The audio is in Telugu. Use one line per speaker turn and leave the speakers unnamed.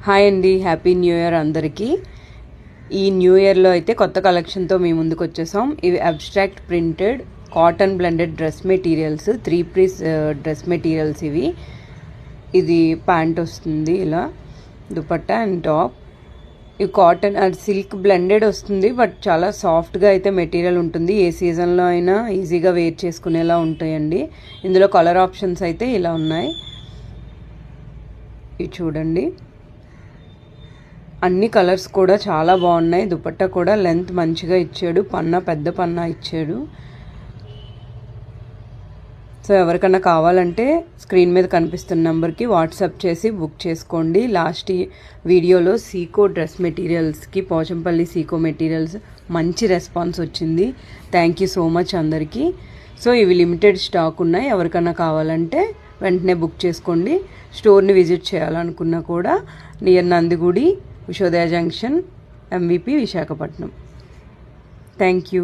హాయ్ అండి, హ్యాపీ న్యూ ఇయర్ అందరికీ. ఈ న్యూ ఇయర్లో అయితే కొత్త కలెక్షన్తో మేము ముందుకు వచ్చేసాం. ఇవి abstract printed cotton blended dress materials, 3 piece dress materials. ఇది ప్యాంట్ వస్తుంది, ఇలా దుపట్టా అండ్ టాప్. ఇవి కాటన్ అండ్ సిల్క్ బ్లెండెడ్ వస్తుంది, బట్ చాలా సాఫ్ట్గా అయితే మెటీరియల్ ఉంటుంది. ఏ సీజన్లో అయినా ఈజీగా వేర్ చేసుకునేలా ఉంటాయండి. ఇందులో కలర్ ఆప్షన్స్ అయితే ఇలా ఉన్నాయి, ఇవి చూడండి. అన్ని కలర్స్ కూడా చాలా బాగున్నాయి. దుపట్టా కూడా లెంత్ మంచిగా ఇచ్చాడు, పెద్ద పన్నా ఇచ్చాడు. సో ఎవరికన్నా కావాలంటే స్క్రీన్ మీద కనిపిస్తున్న నెంబర్కి వాట్సాప్ చేసి బుక్ చేసుకోండి. లాస్ట్ వీడియోలో సీకో డ్రెస్ మెటీరియల్స్కి, పోచంపల్లి సీకో మెటీరియల్స్ మంచి రెస్పాన్స్ వచ్చింది. థ్యాంక్ యూ సో మచ్ అందరికీ. సో ఇవి లిమిటెడ్ స్టాక్ ఉన్నాయి, ఎవరికన్నా కావాలంటే వెంటనే బుక్ చేసుకోండి. స్టోర్ని విజిట్ చేయాలనుకున్నా కూడా near Nandigudi, Vishwodaya junction, MVP, Visakhapatnam. Thank you.